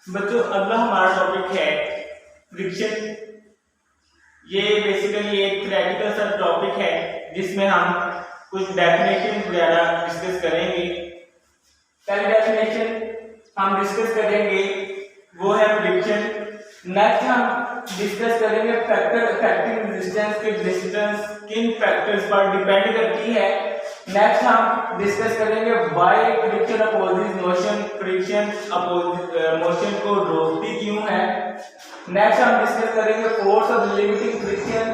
बच्चों अगला हमारा टॉपिक है फ्रिक्शन। ये बेसिकली एक थ्योरेटिकल सा टॉपिक है जिसमें हम कुछ डेफिनेशन वगैरह डिस्कस करेंगे। पहली डेफिनेशन हम डिस्कस करेंगे वो है फ्रिक्शन। नेक्स्ट हम डिस्कस करेंगे फैक्टर अफेक्टिंग रेजिस्टेंस के रेजिस्टेंस किन फैक्टर्स पर डिपेंड करती है। नेक्स्ट हम डिस्कस करेंगे why friction opposes motion, friction motion को रोकती क्यों है। नेक्स्ट हम डिस्कस करेंगे force of limiting friction.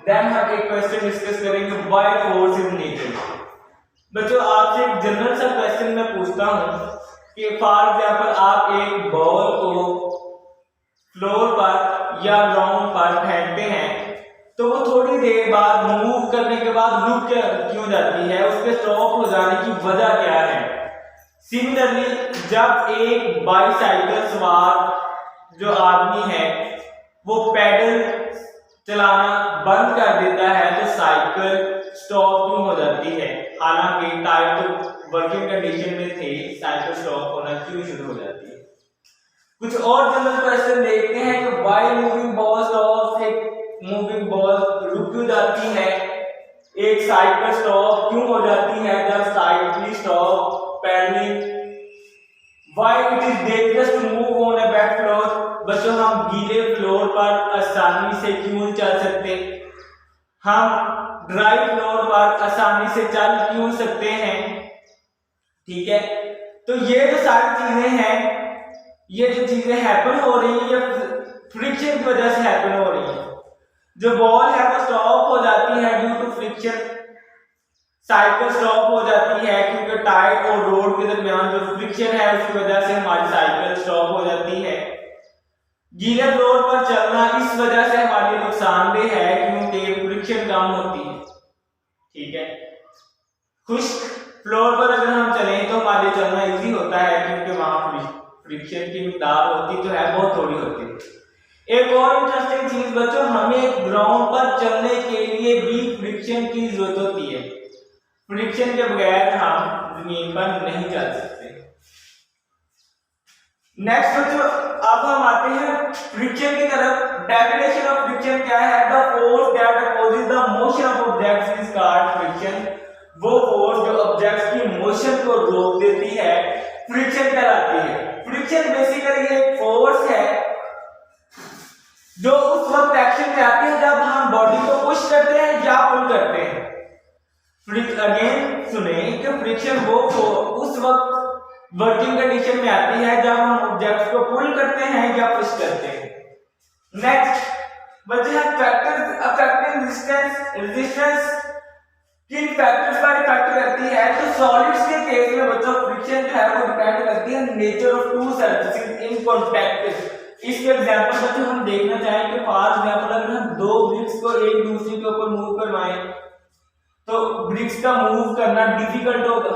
Then हम एक क्वेश्चन डिस्कस करेंगे व्हाई फोर्स इज नीडेड। बच्चों आपसे एक जनरल सा क्वेश्चन मैं पूछता हूं कि फॉर एग्जांपल आप एक बॉल को फ्लोर पर या ग्राउंड पर फेंकते हैं तो वो थोड़ी देर बाद मूव करने के बाद रुक क्यों जाती है, उसके स्टॉप हो जाने की वजह क्या है। सिमिलरली जब एक बाइसाइकिल सवार जो आदमी है वो पैडल चलाना बंद कर देता है तो साइकिल स्टॉप क्यों हो जाती है, हालांकि टायर तो वर्किंग कंडीशन में थे, साइकिल स्टॉप होना क्यों शुरू हो जाती है। कुछ और जनरल क्वेश्चन देखते हैं कि व्हाई मूविंग बॉल स्टॉप, एक मूविंग बॉल रुक क्यों जाती है, एक साइकिल स्टॉप क्यों हो जाती है जब cycle stop pedalling, why it is dangerous to move on a wet floor. बच्चों हम गीले फ्लोर पर आसानी से क्यों नहीं चल सकते, हम ड्राई फ्लोर पर आसानी से चल क्यों सकते हैं। ठीक है, तो ये जो सारी चीजें हैं, ये जो चीजें हैपन हो रही है ये फ्रिक्शन की वजह से हैपन हो रही है। जो बॉल है वो स्टॉप हो जाती है due to friction, cycle stop हो जाती है क्योंकि टायर और रोड के दरमियान जो फ्रिक्शन है उसकी वजह से हमारी साइकिल स्टॉप हो जाती है। गीले फ्लोर पर चलना इस वजह से हमारे लिए नुकसानदेह है क्योंकि फ्रिक्शन कम होती है। ठीक है, खुश्क फ्लोर पर अगर हम चलें तो हमारे चलना इजी होता है क्योंकि वहां फ्रिक्शन की मिकदार होती तो है बहुत थोड़ी होती है। एक और इंटरेस्टिंग चीज बच्चों, हमें ग्राउंड पर चलने के लिए भी फ्रिक्शन की जरूरत होती है, फ्रिक्शन के बगैर हम जमीन पर नहीं चल सकते। नेक्स्ट बच्चों अब हम आते हैं फ्रिक्शन की तरफ। डेफिनेशन ऑफ फ्रिक्शन क्या है, the force that opposes the motion of objects is called friction. वो फोर्स जो ऑब्जेक्ट्स की मोशन को रोक देती है फ्रिक्शन कहलाती है। फ्रिक्शन बेसिकली एक फोर्स है जो उस वक्त एक्शन में आती है जब हम बॉडी को पुश करते हैं या पुल करते हैं। अगेन सुने कि फ्रिक्शन वो उस वक्त वर्किंग कंडीशन में आती है जब हम ऑब्जेक्ट्स को पुल करते हैं या पुश करते हैं। नेक्स्ट बच्चे फैक्टर्स अफेक्टिंग रेजिस्टेंस किन फैक्टर्स पर इफेक्ट करती है। तो सॉलिड्स के केस में बच्चों फ्रिक्शन जो है वो डिपेंड करती है nature of to surfaces in contact. इसके एग्जांपल बच्चों हम देखना चाहें कि फॉर एग्जांपल अगर हम दो ब्रिक्स को एक दूसरे के ऊपर मूव करवाएं तो ब्रिक्स का मूव करना डिफिकल्ट होगा।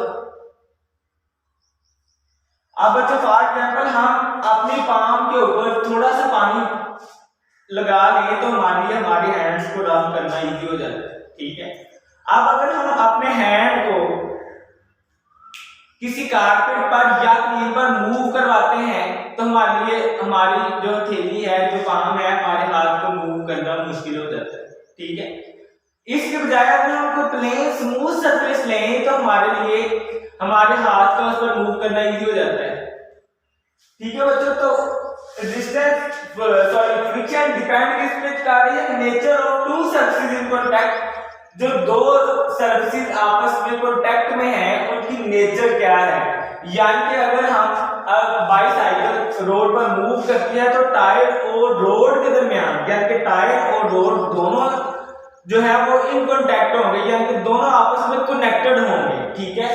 अब बच्चों फॉर एग्जांपल हम अपनी पाम के ऊपर थोड़ा सा पानी लगा लें तो हमारे लिए हमारे हैंड्स को रब करना इजी हो जाता है। ठीक है, अब अगर हम अपने हैंड को किसी कारपेट पर या क्लीन पर मूव करवाते हैं तो हमारे लिए हमारी जो थैली है, जो पाम है, हमारे हाथ को मूव करना मुश्किल हो जाता है। ठीक है, इसके बजाय अगर हम कोई प्लेन स्मूथ सरफेस लें तो हमारे लिए हमारे हाथ का उस पर मूव करना इजी हो जाता है। ठीक है बच्चों, तो रेजिस्टेंस फ्रिक्शन डिपेंड किस पे कर रही है, nature of to surfaces in contact. जो दो सरफेसेस आपस में कांटेक्ट में हैं उनकी नेचर क्या है। यानी कि अगर हम बाइसाइकिल रोड पर मूव करती है तो टायर और रोड के दरमियान, यानी कि टायर और रोड दोनों जो है वो इन कांटेक्ट होंगे, यानी कि दोनों आपस में कनेक्टेड होंगे। ठीक है,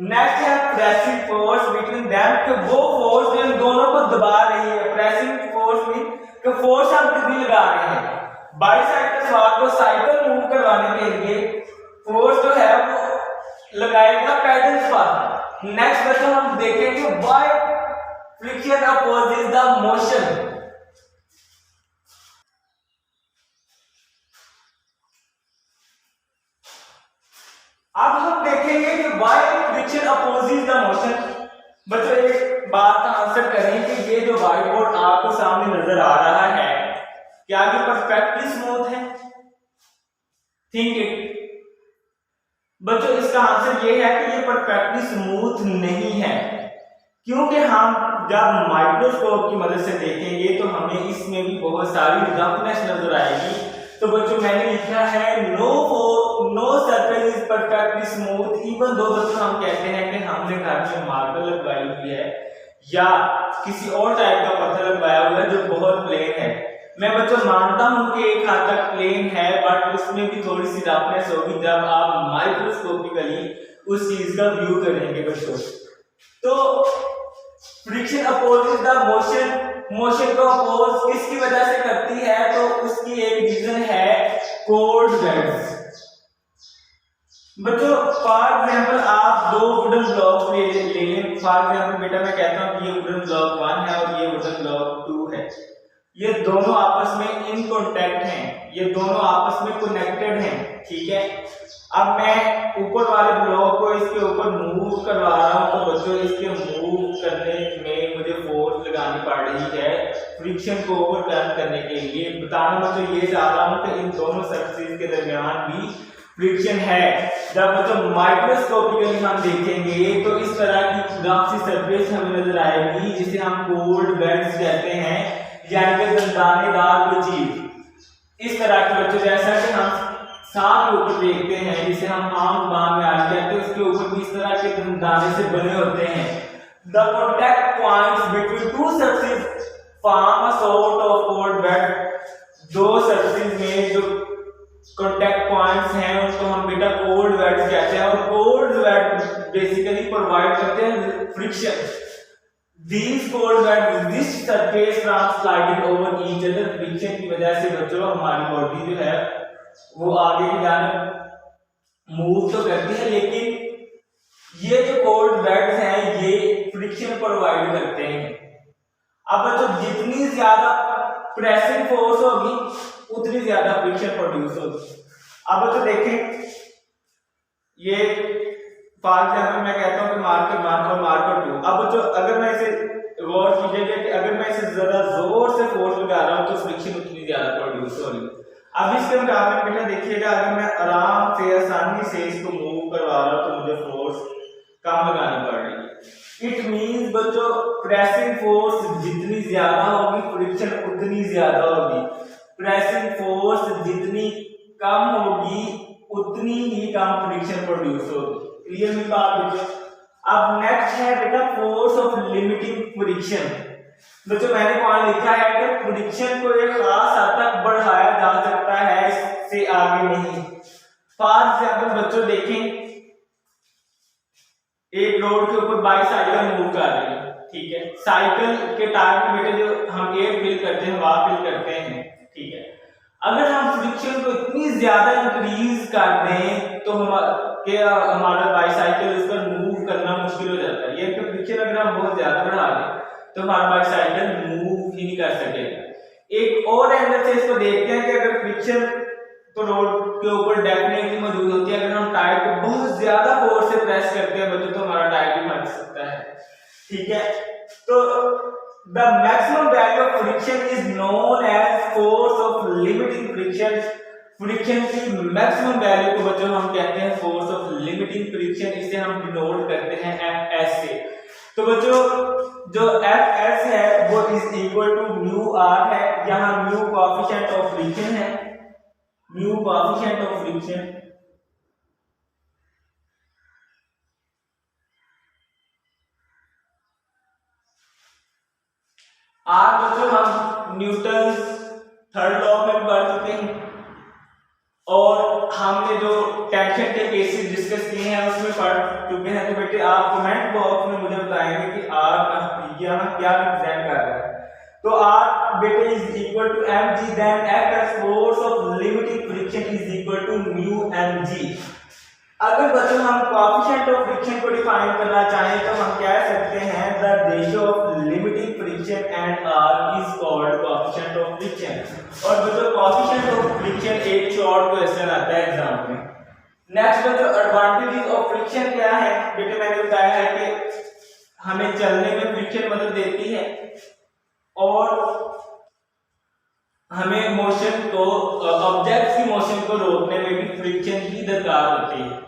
नेक्स्ट है प्रेसिंग फोर्स बिटवीन देम, कि वो फोर्स जो इन दोनों को दबा रही है। प्रेसिंग फोर्स मीन कि फोर्स हम कितनी लगा रहे हैं। बाइसाइकिल सवार को साइकिल मूव करवाने के लिए फोर्स जो है वो लगाएगा पेडल्स पर। नेक्स्ट बच्चों हम देखेंगे why friction opposes the motion. अब हम देखेंगे कि why friction opposes the motion. बच्चों एक बात का आंसर करें कि ये जो व्हाइट बोर्ड आपको सामने नजर आ रहा है, क्या ये परफेक्टली स्मूथ है? Think it. बच्चों इसका आंसर ये है कि ये परफेक्टली स्मूथ नहीं है, क्योंकि हम जब माइक्रोस्कोप की मदद से देखेंगे तो हमें इसमें भी बहुत सारी रफनेस नजर आएगी। तो बच्चों मैंने लिखा है no surface is perfectly smooth, even दो बच्चों हम कहते हैं कि हमने घर में मार्बल लगवाई हुई है या किसी और टाइप का पत्थर लगवाया हुआ है जो बहुत प्लेन है। मैं बच्चों मानता हूं कि एक हद तक प्लेन है, बट उसमें भी थोड़ी सी रफनेस होगी जब आप माइक्रोस्कोपिकली उस चीज का व्यू करेंगे बच्चों। तो friction opposes the motion, motion को अपोज किसकी वजह से करती है? तो उसकी एक रीजन है कोल्ड बेड्स। बच्चों फॉर एग्जांपल आप दो वुडन ब्लॉक ले लें। फॉर एग्जांपल बेटा मैं कहता हूं कि ये वुडन ब्लॉक 1 है और ये वुडन ब्लॉक 2 है। ये दोनों आपस में इन कांटेक्ट हैं, ये दोनों आपस में कनेक्टेड हैं, ठीक है। अब मैं ऊपर वाले ब्लॉक को इसके ऊपर मूव करवा रहा हूं, तो बच्चों इसके मूव करने में मुझे फोर्स लगानी पड़ रही है फ्रिक्शन को ओवरकम करने के लिए। बताना बच्चों ये चाह रहा हूं कि इन दोनों सरफेस के दरमियान भी फ्रिक्शन है। जब बच्चों माइक्रोस्कोपिकली हम देखेंगे तो इस तरह की ग्राफ सी सरफेस हमें नजर आएगी जिसे हम कोल्ड बेड्स कहते हैं, यानी कि दंदानेदार कोई चीज इस तरह की। बच्चों जैसा कि हम सांप के ऊपर देखते हैं, जिसे हम आम बाम में आ जाते हैं, उसके ऊपर भी इस तरह के दंदाने से बने होते हैं। The contact points between two surface form a sort of cold bed. दो सरफेस में जो कॉन्टैक्ट पॉइंट्स हैं उनको हम बेटा कोल्ड बेड्स कहते हैं, और कोल्ड बेड बेसिकली प्रोवाइड करते हैं friction. These cold beds resist surface from sliding over each other। Friction की वजह से बच्चों हमारी बॉडी जो है वो आगे की जाने मूव तो करती है, लेकिन ये जो कोल्ड बेड्स हैं ये फ्रिक्शन प्रोवाइड करते हैं। अब बच्चों जितनी ज्यादा प्रेसिंग फोर्स होगी उतनी ज्यादा फ्रिक्शन प्रोड्यूस होगी। अब बच्चों देखें, ये फॉर एग्जाम्पल मैं कहता हूं कि मार्कर 1 और मार्कर 2। अब बच्चों अगर मैं इसे गौर कीजिएगा कि अगर मैं इसे जरा जोर से फोर्स लगा रहा हूं तो फ्रिक्शन उतनी ज्यादा प्रोड्यूस हो रही है। अब इसके मुकाबले बेटा देखिएगा, अगर मैं आराम से आसानी से इसको मूव करवा रहा हूं तो मुझे फोर्स कम लगानी पड़ रही है। इट मींस बच्चों प्रेसिंग फोर्स जितनी ज्यादा होगी फ्रिक्शन उतनी ज्यादा होगी, प्रेसिंग फोर्स जितनी कम होगी उतनी ही कम फ्रिक्शन प्रोड्यूस होगी। क्लियर मेरी बात बच्चों? अब नेक्स्ट है बेटा फोर्स ऑफ लिमिटिंग फ्रिक्शन। बच्चों मैंने पॉइंट लिखा है कि फ्रिक्शन को एक खास हद तक बढ़ाया जा सकता है, इससे आगे नहीं। फॉर एग्जांपल बच्चों देखें, एक रोड के ऊपर बाइसाइकिल मूव कर रही है, ठीक है। साइकिल के टायर पे बेटे जो हम एयर फिल करते हैं, हवा फिल करते हैं, ठीक है। अगर हम फ्रिक्शन को इतनी ज्यादा इंक्रीज कर दें तो हमारा बाइसाइकिल उस पर मूव करना मुश्किल हो जाता है। ये तो फ्रिक्शन अगर हम बहुत ज्यादा बढ़ा दें तो हमारा बाइसाइकिल मूव ही नहीं कर सकेगा। एक और एंगल से इसको देखते हैं कि अगर फ्रिक्शन तो रोड के ऊपर डेफिनेटली मौजूद होती है, अगर हम टायर को बहुत ज्यादा फोर्स से प्रेस करते हैं बच्चों तो हमारा टायर भी मच सकता है, ठीक है। तो the maximum value of friction is known as force of limiting friction। Friction की मैक्सिमम वैल्यू को बच्चों हम कहते हैं फोर्स ऑफ लिमिटिंग फ्रिक्शन, इसे हम डिनोट करते हैं Fs से। तो बच्चों जो Fs है वो is equal to mu R है, यहाँ म्यू कोएफिशिएंट ऑफ फ्रिक्शन है, म्यू कोएफिशिएंट ऑफ फ्रिक्शन, आज बच्चों हम न्यूटन थर्ड लॉ में पढ़ चुके हैं और हमने जो टेंशन के केसेस डिस्कस किए हैं उसमें पढ़ चुके हैं। तो बेटे आप कमेंट बॉक्स में मुझे बताएंगे कि आर यहाँ क्या रिप्रेजेंट कर रहा है। तो आर बेटे is equal to mg, then F as force of limiting friction is equal to mu mg। अगर बच्चों हम कोएफिशिएंट ऑफ फ्रिक्शन को डिफाइन करना चाहें तो हम कह सकते हैं the ratio of limiting friction and R is called coefficient of friction. और बच्चों कोएफिशिएंट ऑफ फ्रिक्शन एक शॉर्ट क्वेश्चन आता है एग्जाम में। नेक्स्ट बच्चों एडवांटेजेस ऑफ फ्रिक्शन क्या है? बेटे मैंने बताया है कि हमें चलने में फ्रिक्शन मदद देती है और हमें मोशन को ऑब्जेक्ट्स की मोशन को रोकने में भी फ्रिक्शन की दरकार होती है।